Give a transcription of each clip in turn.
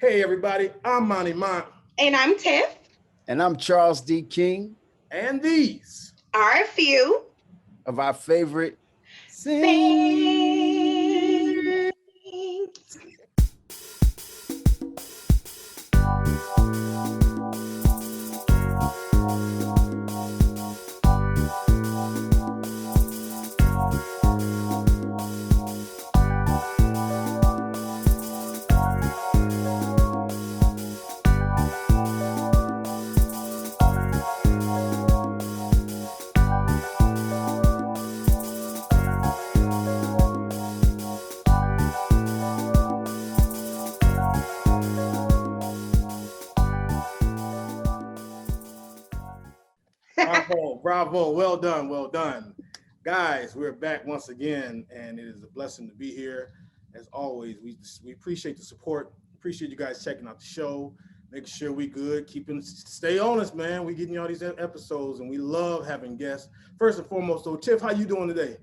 Hey everybody, I'm Monty Mont. And I'm Tiff. And I'm Charles D. King. And these Are a few of our favorite things. Bravo, well done, well done. Guys, we're back once again, and it is a blessing to be here. As always, we appreciate the support. Appreciate you guys checking out the show, making sure we good, stay on us, man. We getting you all these episodes, and we love having guests. First and foremost, though, Tiff, how you doing today?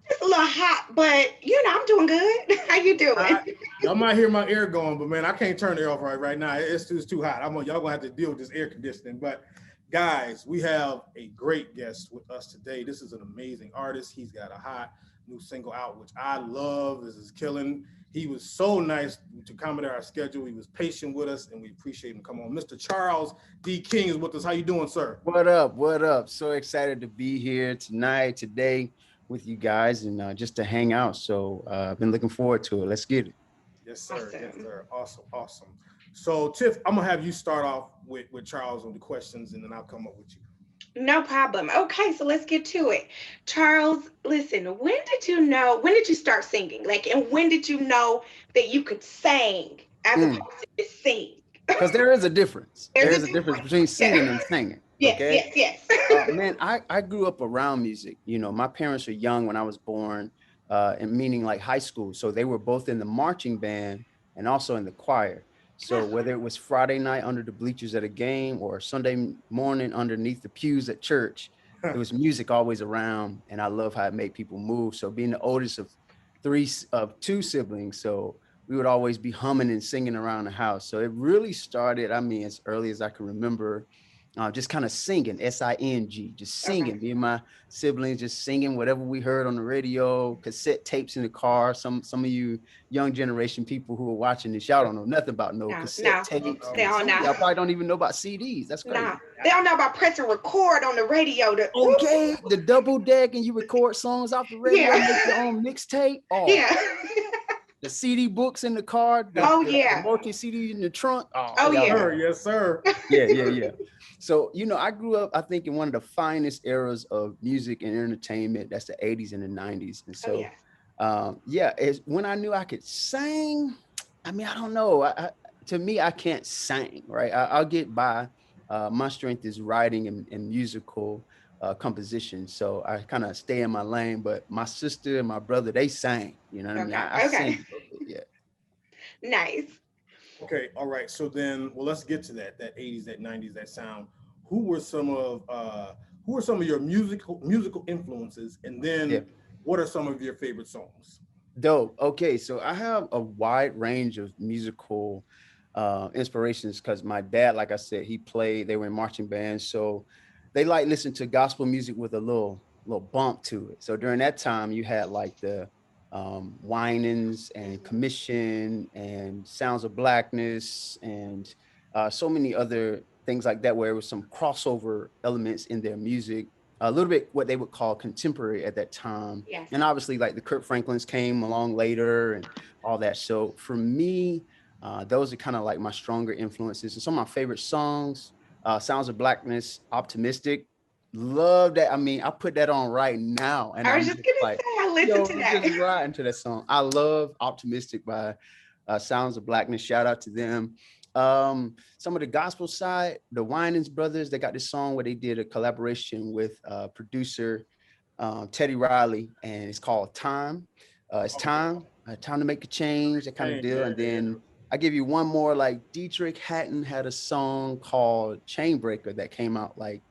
Just a little hot, but I'm doing good. How you doing? Y'all might hear my air going, but man, I can't turn it off right now. It's too hot. Y'all gonna have to deal with this air conditioning, but. Guys, we have a great guest with us today. This is an amazing artist. He's got a hot new single out, which I love. This is killing. He was so nice to accommodate our schedule. He was patient with us, and we appreciate him. Come on, Mr. Charles D. King is with us. How you doing, sir? What up? What up? So excited to be here today with you guys and just to hang out. So I've been looking forward to it. Let's get it. Yes, sir. Awesome. Yes, sir. Awesome. So, Tiff, I'm going to have you start off with Charles on the questions, and then I'll come up with you. No problem. Okay, so let's get to it. Charles, listen, when did you start singing? And when did you know that you could sing as opposed to just sing? Because there is a difference. There is a difference between singing and singing. Okay? Yes. Man, I grew up around music. You know, my parents were young when I was born, and meaning like high school. So they were both in the marching band and also in the choir. So whether it was Friday night under the bleachers at a game or Sunday morning underneath the pews at church, there was music always around, and I love how it made people move. So being the oldest of two siblings, so we would always be humming and singing around the house. So it really started, as early as I can remember, just kind of singing, S-I-N-G, just singing. Me and my siblings just singing whatever we heard on the radio, cassette tapes in the car. Some of you young generation people who are watching this, y'all don't know nothing about cassette tapes. They don't know. Y'all probably don't even know about CDs. That's crazy. No, they don't know about pressing record on the radio. The double deck and you record songs off the radio, make your own mixtape. Oh. Yeah. The CD books in the car. The multi-CD in the trunk. Yes, sir. Yeah. So, I grew up, I think, in one of the finest eras of music and entertainment. That's the 80s and the 90s. And so, it's when I knew I could sing. I don't know. To me, I can't sing, right? I'll get by. My strength is writing and musical composition. So I kind of stay in my lane. But my sister and my brother, they sang. You know what I mean? I sing. Yeah. Nice. Okay, all right. So then, let's get to that 80s, that 90s, that sound. Who were some of your musical influences, and then what are some of your favorite songs? Dope. Okay, so I have a wide range of musical inspirations because my dad, like I said, they were in marching bands, so they listen to gospel music with a little bump to it. So during that time, you had like the Winans and Commission and Sounds of Blackness and so many other things like that, where it was some crossover elements in their music, a little bit what they would call contemporary at that time. Yes. And obviously like the Kurt Franklins came along later and all that. So for me, those are kind of like my stronger influences. And some of my favorite songs, Sounds of Blackness, Optimistic. Love that. I put that on right now. And I was just gonna say, I listen to that. Just riding to that song. I love Optimistic by Sounds of Blackness. Shout out to them. Some of the gospel side, the Winans brothers, they got this song where they did a collaboration with producer Teddy Riley, and it's called Time. It's time to make a change, that kind of deal. And then I give you one more, like Dietrich Hatton had a song called Chainbreaker that came out like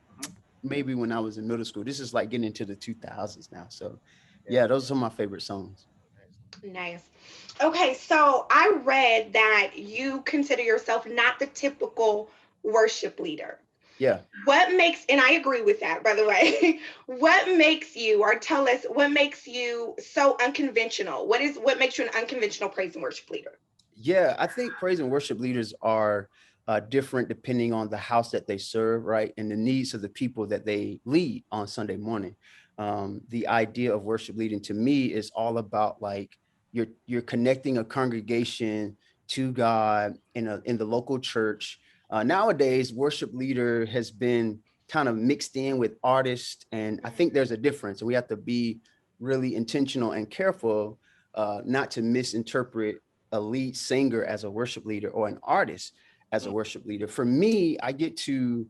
maybe when I was in middle school. This is like getting into the 2000s now. So yeah, those are some of my favorite songs. Nice. Okay, so I read that you consider yourself not the typical worship leader. Yeah. What makes, and I agree with that, by the way, what makes you, or tell us, what makes you so unconventional? What makes you an unconventional praise and worship leader? Yeah, I think praise and worship leaders are different depending on the house that they serve, right? And the needs of the people that they lead on Sunday morning. The idea of worship leading to me is all about like you're connecting a congregation to God in the local church. Nowadays, worship leader has been kind of mixed in with artists, and I think there's a difference, and we have to be really intentional and careful not to misinterpret a lead singer as a worship leader or an artist as a worship leader. For me, I get to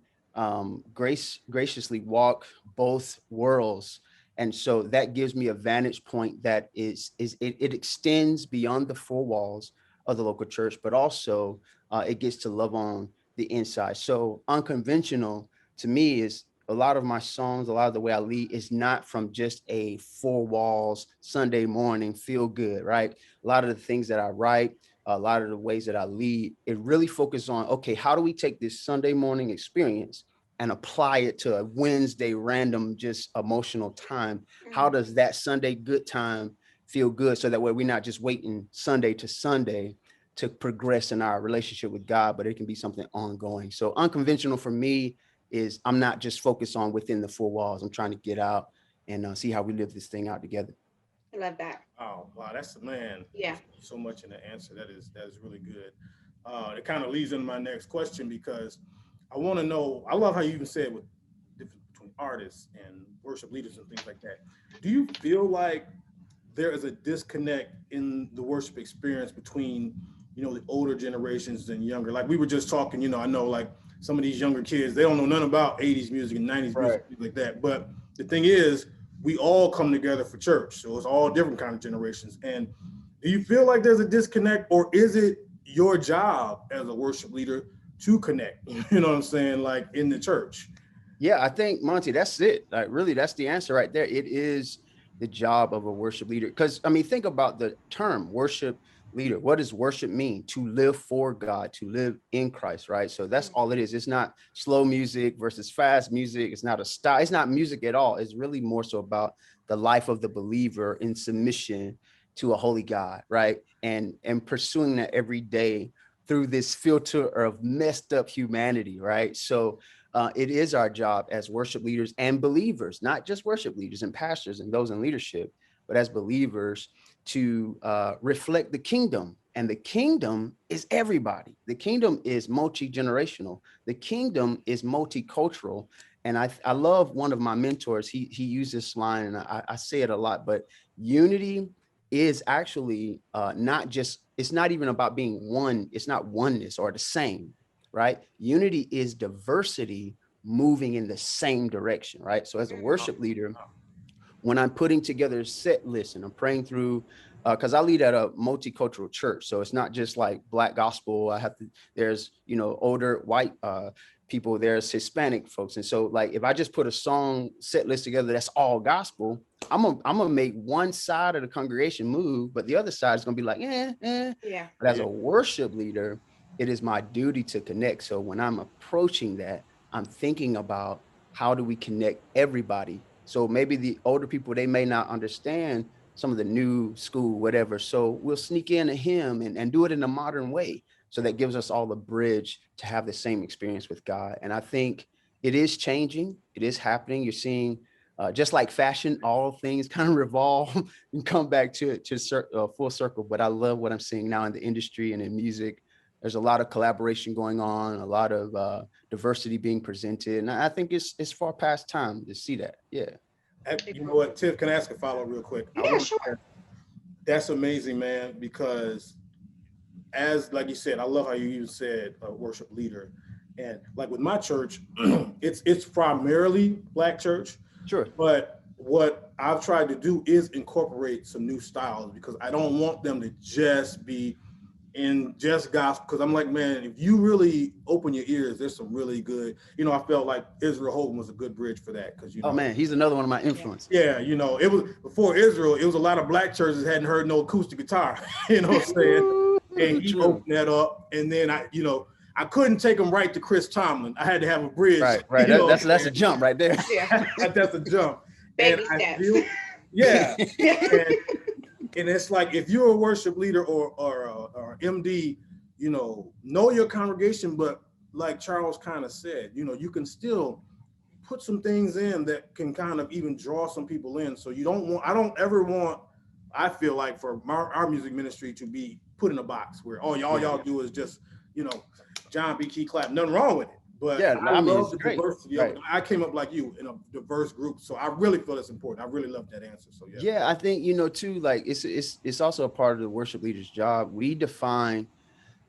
graciously walk both worlds. And so that gives me a vantage point that it extends beyond the four walls of the local church, but also it gets to love on the inside. So unconventional to me is a lot of my songs, a lot of the way I lead is not from just a four walls Sunday morning feel good, right? A lot of the things that I write, a lot of the ways that I lead, it really focuses on, okay, how do we take this Sunday morning experience and apply it to a Wednesday random, just emotional time? How does that Sunday good time feel good? So that way we're not just waiting Sunday to Sunday to progress in our relationship with God, but it can be something ongoing. So unconventional for me is I'm not just focused on within the four walls. I'm trying to get out and see how we live this thing out together. I love that. Oh, wow, that's man. Yeah. So much in the answer. That is really good. It kind of leads into my next question because I want to know. I love how you even said with difference between artists and worship leaders and things like that. Do you feel like there is a disconnect in the worship experience between the older generations and younger? Like we were just talking. I know like some of these younger kids they don't know nothing about 80s music and 90s music things like that. But the thing is we all come together for church. So it's all different kind of generations. And do you feel like there's a disconnect or is it your job as a worship leader to connect? You know what I'm saying? Like in the church. Yeah, I think Monty, that's it. Like really, that's the answer right there. It is the job of a worship leader. Because I mean, think about the term worship leader. What does worship mean? To live for God, to live in Christ, right? So that's all it is. It's not slow music versus fast music. It's not a style. It's not music at all. It's really more so about the life of the believer in submission to a holy God, right? And pursuing that every day through this filter of messed up humanity, right? So it is our job as worship leaders and believers, not just worship leaders and pastors and those in leadership, but as believers to reflect the kingdom. And the kingdom is everybody. The kingdom is multi-generational. The kingdom is multicultural. And I love one of my mentors. He used this line, and I say it a lot, but unity is actually not just, it's not even about being one. It's not oneness or the same, right? Unity is diversity moving in the same direction, right? So as a worship leader, when I'm putting together a set list and I'm praying through, because I lead at a multicultural church, so it's not just like Black gospel. There's older white people, there's Hispanic folks, and so like if I just put a song set list together that's all gospel, I'm gonna make one side of the congregation move, but the other side is gonna be like, Yeah. But as a worship leader, it is my duty to connect. So when I'm approaching that, I'm thinking about how do we connect everybody. So maybe the older people, they may not understand some of the new school, whatever. So we'll sneak in a hymn and do it in a modern way. So that gives us all a bridge to have the same experience with God. And I think it is changing. It is happening. You're seeing just like fashion, all things kind of revolve and come back to full circle. But I love what I'm seeing now in the industry and in music. There's a lot of collaboration going on, a lot of diversity being presented. And I think it's far past time to see that. Yeah. You know what, Tiff, can I ask a follow real quick? Yeah, sure. That's amazing, man, because as like you said, I love how you even said worship leader. And like with my church, it's primarily Black church. Sure. But what I've tried to do is incorporate some new styles because I don't want them to just be in just gospel, because I'm like, man, if you really open your ears, there's some really good, I felt like Israel Houghton was a good bridge for that, because Oh man, he's another one of my influences. Yeah, it was before Israel, it was a lot of black churches hadn't heard no acoustic guitar, you know what I'm saying? And he opened that up, and then I couldn't take him right to Chris Tomlin. I had to have a bridge. Right. That's a jump right there. Yeah. That's a jump. Baby steps. Yeah. And it's like, if you're a worship leader or MD, know your congregation, but like Charles kind of said, you can still put some things in that can kind of even draw some people in. So I don't ever want, I feel like, for our music ministry to be put in a box where y'all do is just, John B. Key clap. Nothing wrong with it. But yeah, I love the diversity. Right. I came up like you in a diverse group, so I really feel it's important. I really love that answer. So yeah, I think too, like it's also a part of the worship leader's job. We define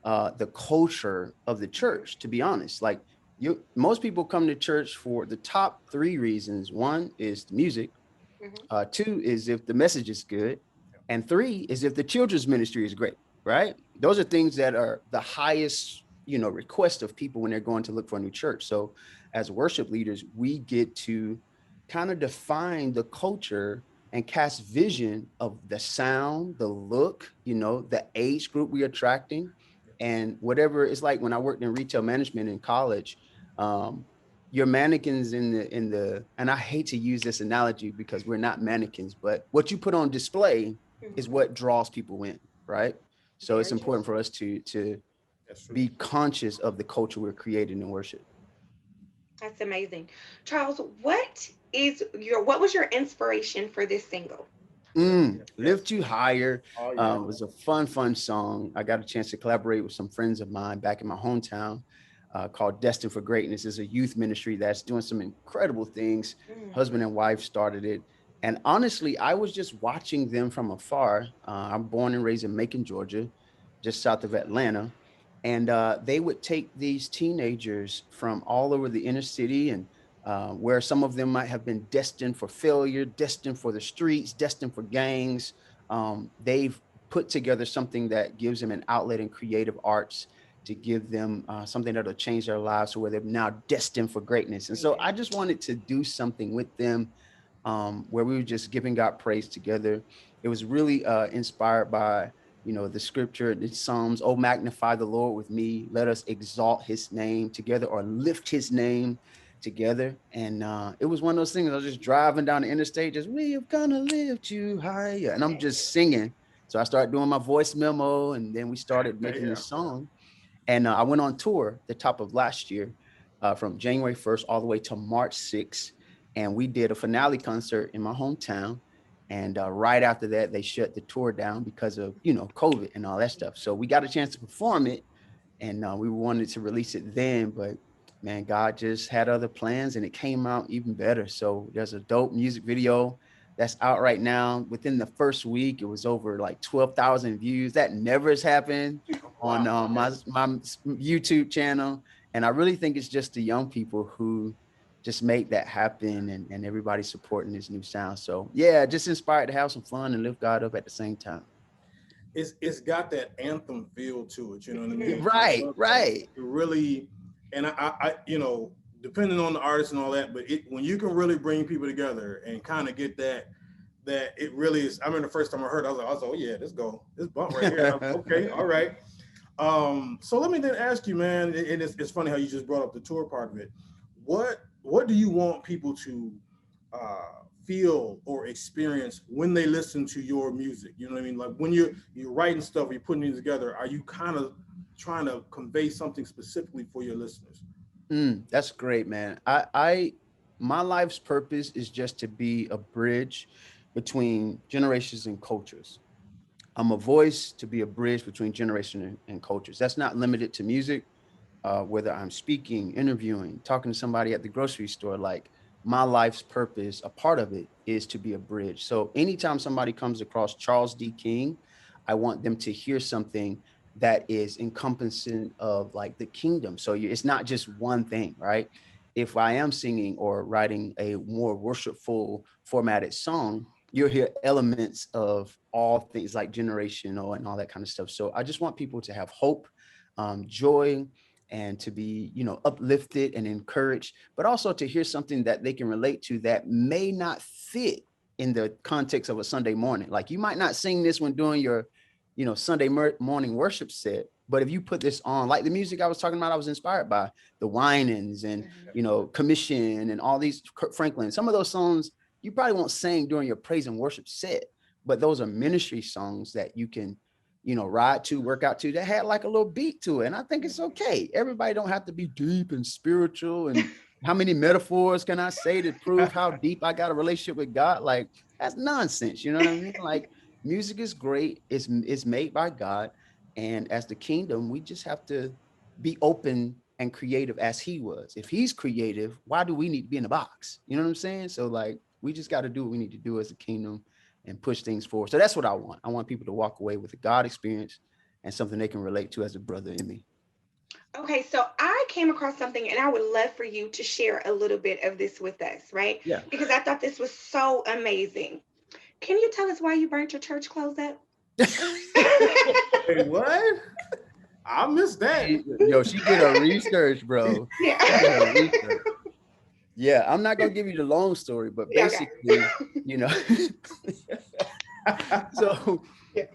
the culture of the church. To be honest, like most people come to church for the top 3 reasons. 1 is the music. 2 is if the message is good, and 3 is if the children's ministry is great. Right? Those are things that are the highest request of people when they're going to look for a new church. So as worship leaders, we get to kind of define the culture and cast vision of the sound, the look, the age group we're attracting, and whatever. It's like when I worked in retail management in college, your mannequins in the, and I hate to use this analogy because we're not mannequins, but what you put on display is what draws people in, right? So it's important for us to be conscious of the culture we're creating in worship. That's amazing. Charles, what was your inspiration for this single? Lift You Higher. It was a fun song. I got a chance to collaborate with some friends of mine back in my hometown, called Destined for Greatness. It's a youth ministry that's doing some incredible things. Husband and wife started it. And honestly, I was just watching them from afar. I'm born and raised in Macon, Georgia, just south of Atlanta. And they would take these teenagers from all over the inner city, and where some of them might have been destined for failure, destined for the streets, destined for gangs. They've put together something that gives them an outlet in creative arts to give them something that'll change their lives, so where they're now destined for greatness. And so I just wanted to do something with them where we were just giving God praise together. It was really inspired by the scripture, the Psalms, oh, magnify the Lord with me. Let us exalt his name together, or lift his name together. And it was one of those things. I was just driving down the interstate, just, we are gonna lift you higher. And I'm just singing. So I started doing my voice memo, and then we started making this song. And I went on tour the top of last year, from January 1st all the way to March 6th. And we did a finale concert in my hometown. And right after that, they shut the tour down because of, COVID and all that stuff. So we got a chance to perform it, and we wanted to release it then. But man, God just had other plans, and it came out even better. So there's a dope music video that's out right now. Within the first week, it was over like 12,000 views. That never has happened on my YouTube channel. And I really think it's just the young people who just make that happen, and everybody supporting this new sound. So yeah, just inspired to have some fun and lift God up at the same time. It's got that anthem feel to it, you know what I mean? Right. It really, and I depending on the artist and all that, but when you can really bring people together and kind of get that it really is. I remember the first time I heard it, I was like, oh yeah, this bump right here. Okay, all right. So let me then ask you, man, and it's funny how you just brought up the tour part of it. What do you want people to feel or experience when they listen to your music? You know what I mean? Like when you're writing stuff, you're putting it together, are you kind of trying to convey something specifically for your listeners? That's great, man. My life's purpose is just to be a bridge between generations and cultures. I'm a voice to be a bridge between generation and cultures. That's not limited to music. Whether I'm speaking, interviewing, talking to somebody at the grocery store, like my life's purpose, a part of it is to be a bridge. So anytime somebody comes across Charles D. King, I want them to hear something that is encompassing of like the kingdom. So it's not just one thing, right? If I am singing or writing a more worshipful formatted song, you'll hear elements of all things like generational and all that kind of stuff. So I just want people to have hope, joy, and to be, uplifted and encouraged, but also to hear something that they can relate to that may not fit in the context of a Sunday morning. Like you might not sing this when doing your, Sunday morning worship set, but if you put this on, like the music I was talking about, I was inspired by the Winans and, Commission and all these Kirk Franklin. Some of those songs you probably won't sing during your praise and worship set, but those are ministry songs that you can, ride to, work out to, that had like a little beat to it. And I think it's okay. Everybody don't have to be deep and spiritual. And how many metaphors can I say to prove how deep I got a relationship with God? Like that's nonsense. You know what I mean? Like music is great. It's made by God. And as the kingdom, we just have to be open and creative as he was. If he's creative, why do we need to be in a box? You know what I'm saying? So like, we just got to do what we need to do as a kingdom and push things forward. So that's what I want. I want people to walk away with a God experience and something they can relate to as a brother in me. Okay, so I came across something and I would love for you to share a little bit of this with us, right? Yeah. Because I thought this was so amazing. Can you tell us why you burnt your church clothes up? Wait, what? I missed that. Yo, she did her research, bro. Yeah. Yeah, I'm not gonna give you the long story, but basically, so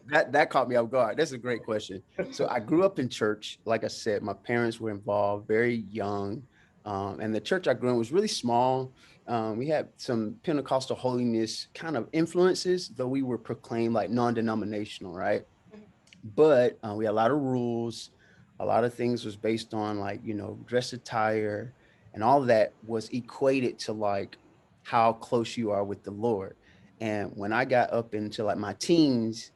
that caught me off guard. That's a great question. So I grew up in church. Like I said, my parents were involved very young. And the church I grew in was really small. We had some Pentecostal holiness kind of influences, though we were proclaimed like non-denominational, right? But we had a lot of rules. A lot of things was based on like, dress attire, and all of that was equated to like how close you are with the Lord. And when I got up into like my teens,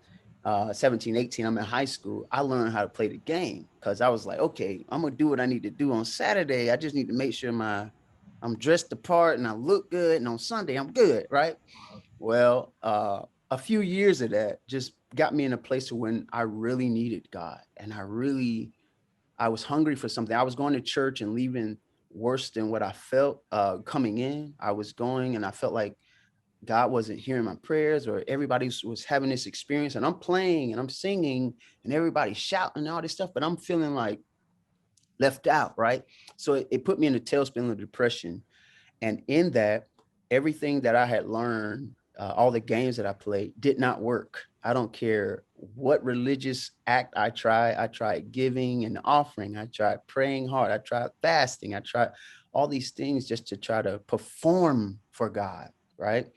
17, 18, I'm in high school, I learned how to play the game because I was like, okay, I'm going to do what I need to do on Saturday. I just need to make sure I'm dressed the part and I look good. And on Sunday, I'm good, right? Well, a few years of that just got me in a place when I really needed God. And I was hungry for something. I was going to church and leaving worse than what I felt coming in. I was going and I felt like God wasn't hearing my prayers, or everybody was having this experience, and I'm playing and I'm singing and everybody's shouting and all this stuff, but I'm feeling like left out, right? So it put me in a tailspin of depression. And in that, everything that I had learned, all the games that I played did not work. I don't care what religious act I tried giving and offering. I tried praying hard. I tried fasting. I tried all these things just to try to perform for God, right?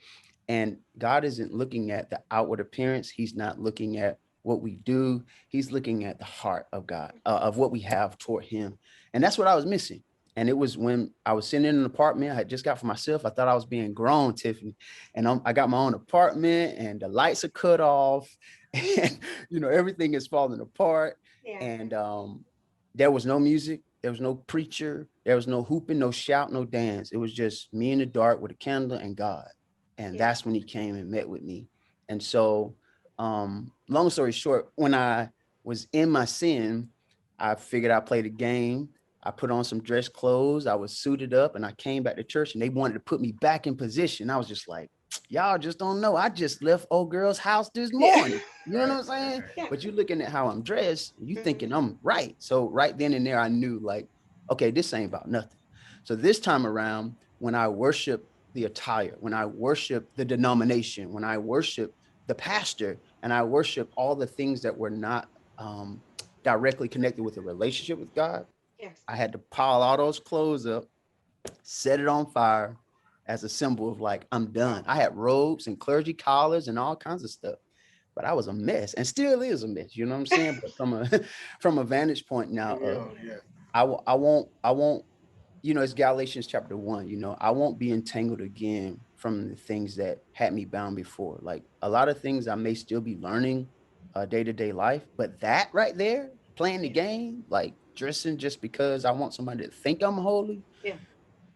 And God isn't looking at the outward appearance. He's not looking at what we do. He's looking at the heart of God, of what we have toward him. And that's what I was missing. And it was when I was sitting in an apartment I had just got for myself. I thought I was being grown, Tiffany. And I got my own apartment and the lights are cut off and, everything is falling apart. Yeah. And there was no music. There was no preacher. There was no hooping, no shout, no dance. It was just me in the dark with a candle and God. And that's when he came and met with me. And so, long story short, when I was in my sin, I figured I'd play the game. I put on some dress clothes. I was suited up and I came back to church and they wanted to put me back in position. I was just like, y'all just don't know. I just left old girl's house this morning. You know what I'm saying? Yeah. But you're looking at how I'm dressed, you thinking I'm right. So right then and there, I knew like, okay, this ain't about nothing. So this time around, when I worship the attire, when I worship the denomination, when I worship the pastor, and I worship all the things that were not directly connected with a relationship with God, Yes. I had to pile all those clothes up, set it on fire as a symbol of like, I'm done. I had robes and clergy collars and all kinds of stuff, but I was a mess and still is a mess. You know what I'm saying? But from a vantage point now, I won't, it's Galatians chapter 1, I won't be entangled again from the things that had me bound before. Like a lot of things I may still be learning day-to-day life, but that right there, playing the game, like dressing just because I want somebody to think I'm holy. Yeah.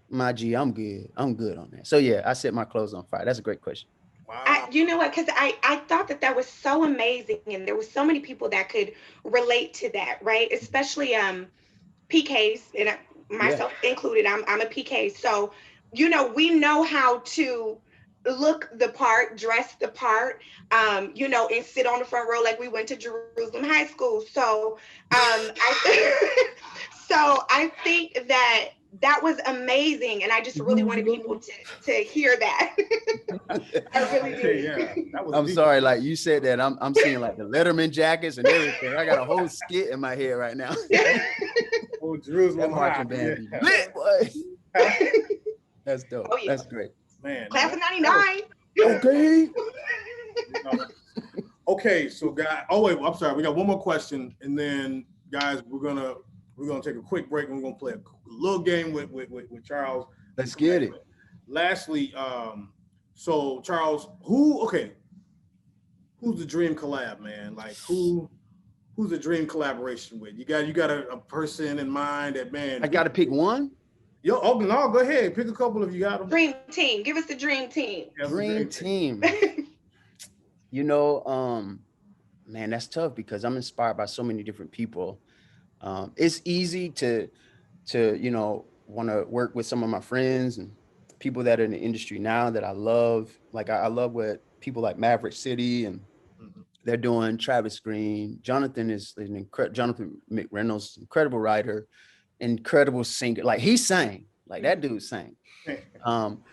My G, I'm good. I'm good on that. So yeah, I set my clothes on fire. That's a great question. Wow. You know what? Because I thought that was so amazing, and there were so many people that could relate to that, right? Especially PKs, and myself included. I'm a PK, so we know how to look the part, dress the part, you know, and sit on the front row like we went to Jerusalem High School. So so I think that was amazing, and I just really wanted people to hear that. I really did. Yeah, that was I'm deep. sorry, like you said that. I'm seeing like the Letterman jackets and everything. I got a whole skit in my head right now. Oh, Jerusalem That marching High, band yeah. be lit, boy. That's dope. Oh, yeah. That's great. Man, Class of '99. Okay. Okay, so guys, oh wait, I'm sorry, we got one more question, and then guys, we're gonna take a quick break, and we're gonna play a little game with Charles. Let's get it. Lastly, so Charles, who's the dream collab, man? Like who's the dream collaboration with? You got a person in mind that, man. I gotta pick one. Yo, oh no, go ahead, pick a couple if you got them. Dream team. Give us the dream team. Dream team. You know, man, that's tough because I'm inspired by so many different people. It's easy to you know, want to work with some of my friends and people that are in the industry now that I love. Like I love what people like Maverick City and they're doing. Travis Green, Jonathan is an incredible. Jonathan McReynolds, incredible writer, incredible singer. Like he sang, like that dude sang.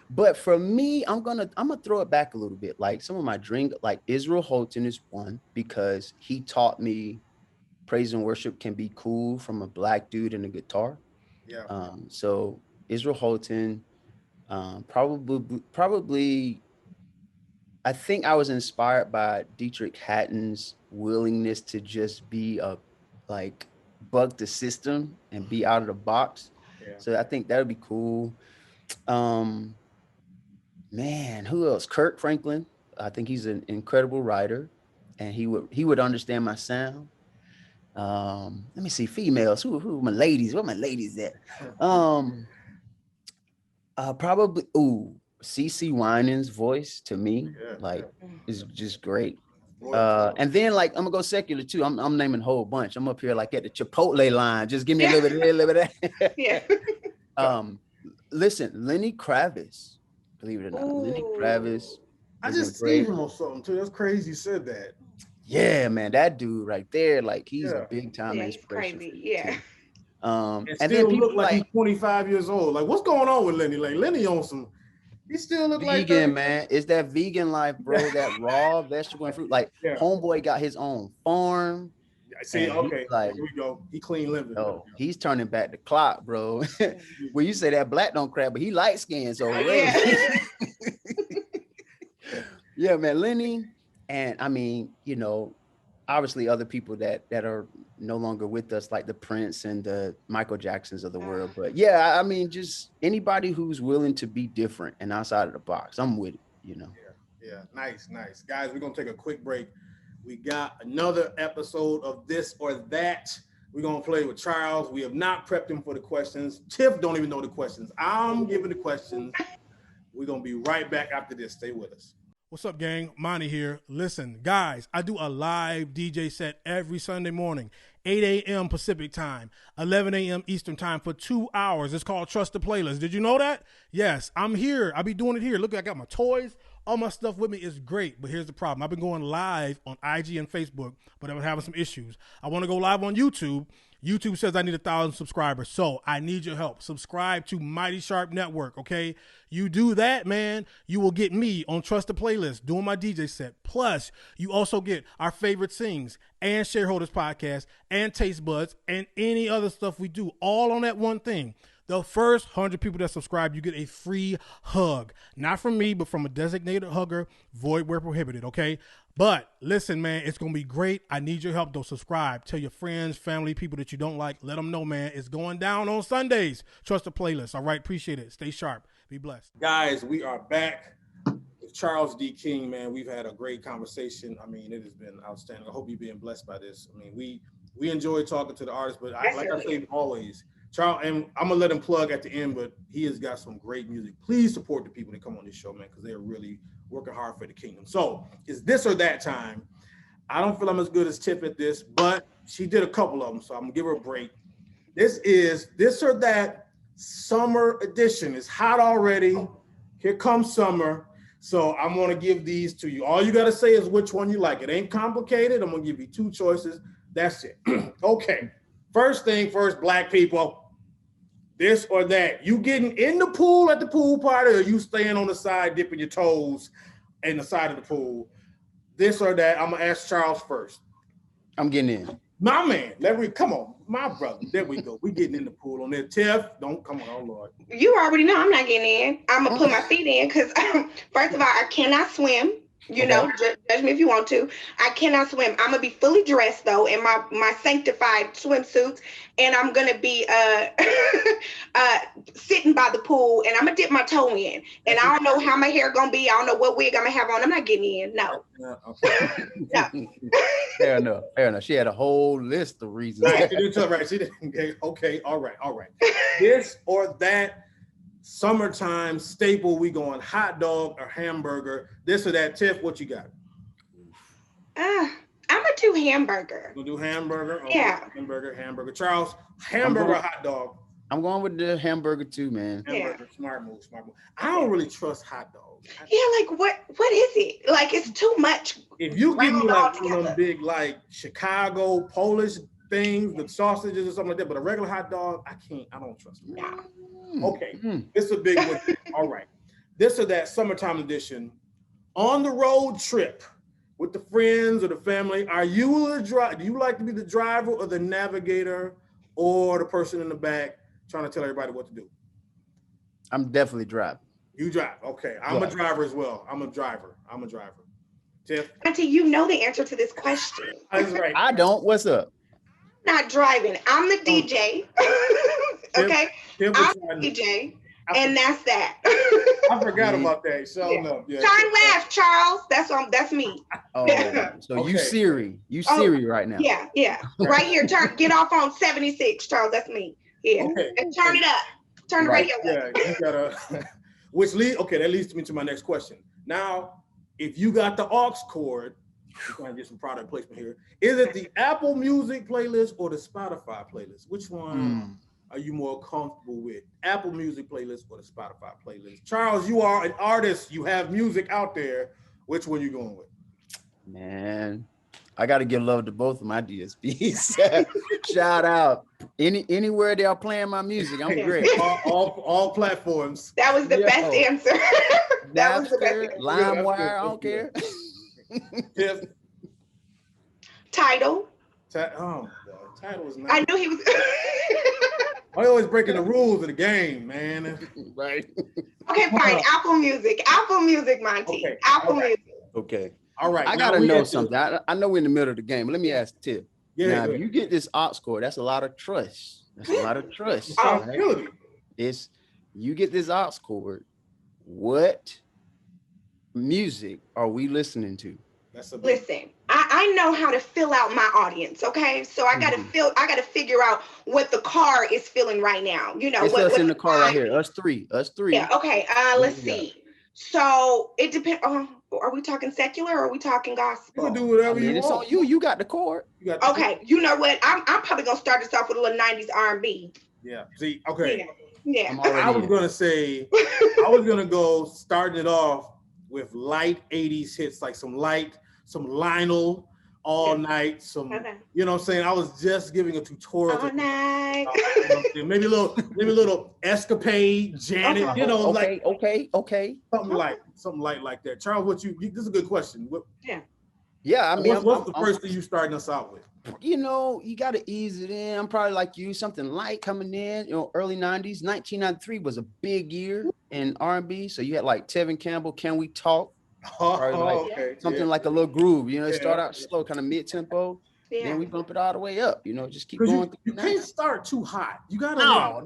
But for me, I'm gonna throw it back a little bit. Like some of my dream, like Israel Houghton is one because he taught me praise and worship can be cool from a Black dude and a guitar. Yeah. So Israel Houghton, probably, I think I was inspired by Dietrich Hatton's willingness to just be like bug the system and be out of the box. Yeah. So I think that would be cool. Man, who else? Kirk Franklin. I think he's an incredible writer, and he would understand my sound. Let me see, females. Who are my ladies? Where are my ladies at? Probably CeCe Winans' voice to me, is just great. And then like I'm gonna go secular too. I'm naming a whole bunch. I'm up here like at the Chipotle line. Just give me a little bit of that. Yeah. Listen, Lenny Kravitz, believe it or not, Lenny Kravitz. I just seen him on something too. That's crazy you said that. Yeah, man, that dude right there, like he's a big time inspiration. Crazy. Yeah. And then people look like he's 25 years old. Like, what's going on with Lenny? Like Lenny on some, he still look like vegan, man. It's that vegan life, bro. That raw vegetable and fruit. Like homeboy got his own farm. See, okay, like, here we go. He clean living. Oh, he's turning back the clock, bro. Well, you say that Black don't crack, but he light skinned, so yeah, man, Lenny. And I mean, you know, obviously other people that are no longer with us, like the Prince and the Michael Jacksons of the world. But yeah, I mean, just anybody who's willing to be different and outside of the box, I'm with it, you know. Yeah, nice. Guys, we're gonna take a quick break. We got another episode of This or That. We're gonna play with Charles. We have not prepped him for the questions. Tiff don't even know the questions. I'm giving the questions. We're gonna be right back after this. Stay with us. What's up, gang? Monty here. Listen, guys, I do a live DJ set every Sunday morning, 8 a.m. Pacific time, 11 a.m. Eastern time for 2 hours. It's called Trust the Playlist. Did you know that? Yes, I'm here. I'll be doing it here. Look, I got my toys. All my stuff with me is great, but here's the problem. I've been going live on IG and Facebook, but I've been having some issues. I want to go live on YouTube. YouTube says I need 1,000 subscribers, so I need your help. Subscribe to Mighty Sharp Network, okay? You do that, man, you will get me on Trust the Playlist doing my DJ set. Plus, you also get our favorite sings and Shareholders Podcast and Taste Buds and any other stuff we do, all on that one thing. The first 100 people that subscribe, you get a free hug. Not from me, but from a designated hugger, void where prohibited, okay? But listen, man, it's going to be great. I need your help, though. Subscribe. Tell your friends, family, people that you don't like. Let them know, man. It's going down on Sundays. Trust the Playlist. All right? Appreciate it. Stay sharp. Be blessed. Guys, we are back with Charles D. King, man. We've had a great conversation. I mean, it has been outstanding. I hope you're being blessed by this. I mean, we enjoy talking to the artists, but like I say always, Charles, and I'm gonna let him plug at the end, but he has got some great music. Please support the people that come on this show, man, because they're really working hard for the kingdom. So it's this or that time. I don't feel I'm as good as Tiff at this, but she did a couple of them, so I'm gonna give her a break. This is This or That Summer Edition. It's hot already. Here comes summer. So I'm gonna give these to you. All you gotta say is which one you like. It ain't complicated. I'm gonna give you 2 choices. That's it. Okay. First thing first, black people. This or that. You getting in the pool at the pool party, or you staying on the side dipping your toes in the side of the pool? This or that. I'm gonna ask Charles first. I'm getting in. My man, come on, my brother. There we go. We getting in the pool on there. Tiff, don't come on, oh Lord. You already know I'm not getting in. I'm gonna put my feet in because first of all, I cannot swim. You know, judge me if you want to. I cannot swim. I'm gonna be fully dressed though in my sanctified swimsuits, and I'm gonna be sitting by the pool, and I'm gonna dip my toe in. And I don't know how my hair gonna be. I don't know what wig I'm gonna have on. I'm not getting in. No. Okay. No. Fair enough. Fair enough. She had a whole list of reasons. Right, she did right. She didn't. Okay. All right. This or that. Summertime staple, we going hot dog or hamburger. This or that. Tiff, what you got? I'm gonna do hamburger. We'll do hamburger. Okay. Yeah. Hamburger. Charles, hamburger or hot dog? I'm going with the hamburger too, man. Hamburger. Yeah. Smart move. I don't really trust hot dogs. Yeah, like what is it? Like it's too much. If you give me like one of them big like Chicago Polish things, the sausages or something like that, but a regular hot dog, I don't trust it. No. Okay, this is a big one. All right. This or that summertime edition. On the road trip with the friends or the family, do you like to be the driver or the navigator or the person in the back trying to tell everybody what to do? I'm definitely driving. You drive. Okay. I'm a driver as well. I'm a driver. Tiff? Auntie, you know the answer to this question. That's right. I don't. What's up? I'm not driving. I'm the DJ. Okay? I'm the DJ. And that's that. I forgot about that. So no. Yeah. Turn left, Charles. That's me. Oh, so okay. You Siri right now. Yeah. Right here. Get off on 76, Charles. That's me. Yeah. Okay. And turn it up. Turn the radio up. Yeah, you gotta that leads me to my next question. Now, if you got the aux cord, we're trying to get some product placement here. Is it the Apple Music playlist or the Spotify playlist? Which one are you more comfortable with? Apple Music playlist or the Spotify playlist? Charles, you are an artist. You have music out there. Which one you going with? Man, I got to give love to both of my DSPs. Shout out. Anywhere they are playing my music, I'm great. All platforms. That was the best answer. That was the best answer. LimeWire, I don't care. Tiff. Tidal. Tidal was nice. I knew he was. I always breaking the rules of the game, man. Right. Okay, fine. Apple Music, Monty. Okay. Apple Music. Okay. All right. I gotta know something. I know we're in the middle of the game, but let me ask Tiff. Yeah. Now, if you get this aux cord, that's a lot of trust. Really? You get this aux cord. What music are we listening to? Listen, I know how to fill out my audience, okay? So I gotta figure out what the car is feeling right now. You know, it's us in the car right here. Us three. Yeah, okay. Let's see. So it depends on, are we talking secular or are we talking gospel? You can do whatever you want. It's on you. You got the cord. Okay, you know what? I'm probably gonna start this off with a little 90s R&B. Yeah. See, okay. Yeah. I was gonna go starting it off with light 80s hits, like some Lionel all night, you know what I'm saying? I was just giving a tutorial. All night. Maybe a little Escapade, Janet, okay. Something light like that. Charles, this is a good question. Yeah, I mean, what's the first thing you starting us out with? You know, you got to ease it in. I'm probably like you, something light coming in, early 90s. 1993 was a big year in R&B. So you had like Tevin Campbell, Can We Talk? Something like a little groove, it start out slow, kind of mid-tempo, then we bump it all the way up, just keep going. You can't start too hot. You gotta no.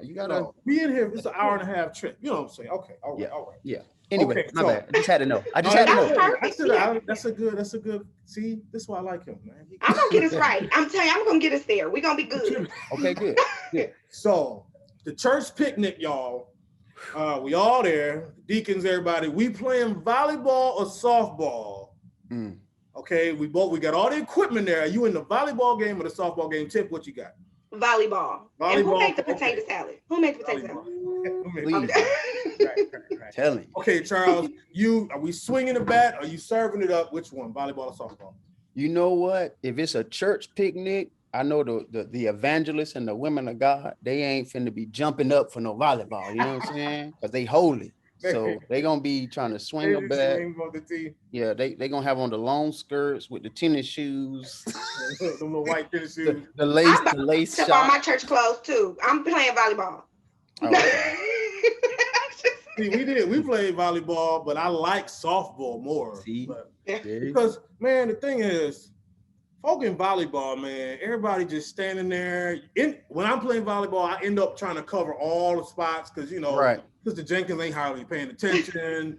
You gotta be in here. It's an hour and a half trip. You know what I'm saying? Okay, all right. Yeah. Anyway, my bad. I just had to know. That's a good. See, this is why I like him, man. I'm gonna get us right. I'm telling you, I'm gonna get us there. We're gonna be good. Okay, good. So the church picnic, y'all. We all there, deacons, everybody. We playing volleyball or softball. Okay, we got all the equipment there. Are you in the volleyball game or the softball game? Tiff, what you got? Volleyball. And who made the potato salad? Who made the potato salad? Right. Telling you. Okay, Charles, are we swinging the bat? Are you serving it up? Which one, volleyball or softball? You know what? If it's a church picnic, I know the evangelists and the women of God, they ain't finna be jumping up for no volleyball. You know what I'm saying? Because they holy. So they gonna be trying to swing a bat. Yeah, they gonna have on the long skirts with the tennis shoes. The little white tennis shoes. The lace shop. On my church clothes too. I'm playing volleyball. Oh, okay. See, we played volleyball, but I like softball more. See? Because man, the thing is, folk in volleyball, man, everybody just standing there. When I'm playing volleyball, I end up trying to cover all the spots because Mr. Jenkins ain't hardly paying attention.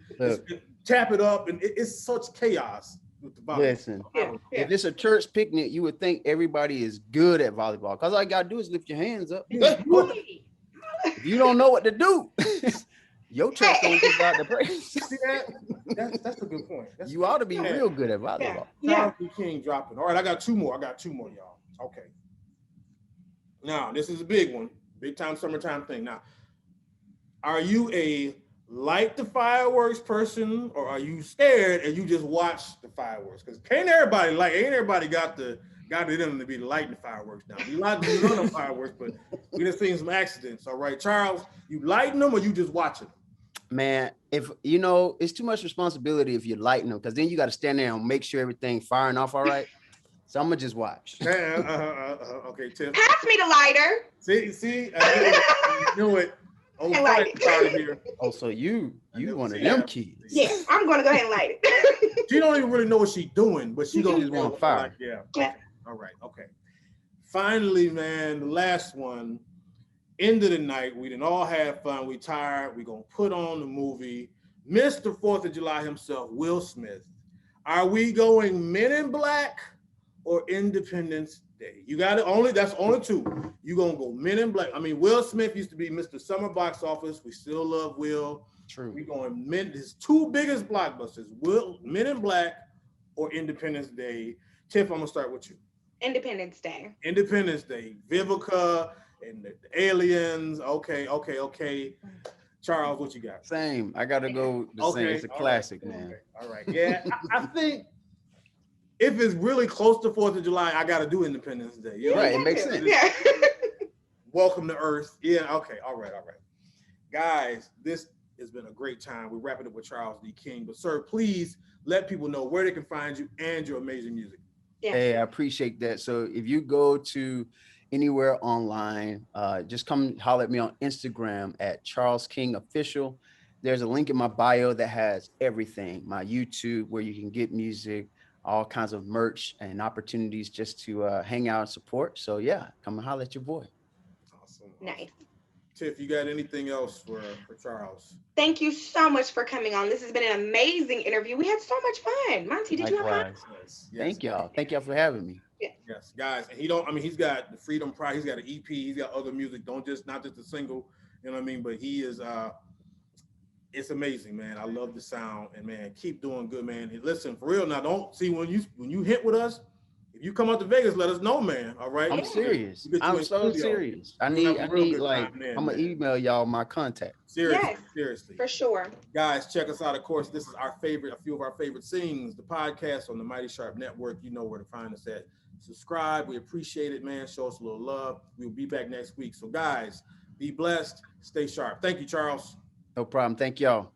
Tap it up, and it's such chaos with the volleyball. Listen, if it's a church picnic, you would think everybody is good at volleyball because all you gotta do is lift your hands up. If you don't know what to do, your church don't give out the praise. See that? That's a good point. You ought to be real good at volleyball. Charles King dropping. All right, I got two more, y'all. Okay. Now, this is a big one. Big time summertime thing. Now, are you a light the fireworks person or are you scared and you just watch the fireworks? Because ain't everybody got it in them to be lighting the fireworks now. We like to run the fireworks, but we just seen some accidents. All right, Charles, you lighting them or you just watching them? Man, if it's too much responsibility if you're lighting them because then you got to stand there and make sure everything firing off all right. So I'm gonna just watch. Okay, Tiff. Pass me the lighter. See, I knew it. Here. Oh, so you one of them kids? Yeah, I'm gonna go ahead and light it. She don't even really know what she's doing, but she gonna just want fire. Yeah. Okay. All right. Okay. Finally, man, the last one. End of the night. We didn't all have fun. We tired. We gonna put on the movie. Mr. 4th of July himself, Will Smith. Are we going Men in Black or Independence Day? You got it. That's only two. You gonna go Men in Black. I mean, Will Smith used to be Mr. Summer box office. We still love Will. True. We going his two biggest blockbusters: Men in Black or Independence Day. Tiff, I'm gonna start with you. Independence Day. Independence Day. Vivica and the aliens. Okay. Charles, what you got? Same. I gotta go the same. It's a classic, man. Okay. All right. Yeah, I think. If it's really close to 4th of July, I got to do Independence Day. You know? Right, it makes sense. Yeah. Welcome to Earth. Yeah, okay, all right. Guys, this has been a great time. We're wrapping up with Charles D. King. But, sir, please let people know where they can find you and your amazing music. Yeah. Hey, I appreciate that. So if you go to anywhere online, just come holler at me on Instagram at Charles King Official. There's a link in my bio that has everything, my YouTube, where you can get music, all kinds of merch and opportunities just to hang out and support. So yeah, come and holler at your boy. Awesome. Nice. Tiff, you got anything else for Charles? Thank you so much for coming on. This has been an amazing interview. We had so much fun. Monty, did you have fun? Yes. Thank y'all. Thank y'all for having me. Yeah. Yes, guys. And he's got the Freedom Pride. He's got an EP. He's got other music. Not just a single, you know what I mean? But he is, it's amazing, man. I love the sound, and man, keep doing good, man. And listen, for real, now don't see when you hit with us. If you come out to Vegas, let us know, man. All right. I'm serious. I'm so serious. I need like time, I'm gonna email y'all my contact. Seriously. For sure. Guys, check us out. Of course, this is a few of our favorite scenes, the podcast on the Mighty Sharp Network. You know where to find us at. Subscribe. We appreciate it, man. Show us a little love. We'll be back next week. So guys, be blessed. Stay sharp. Thank you, Charles. No problem. Thank y'all.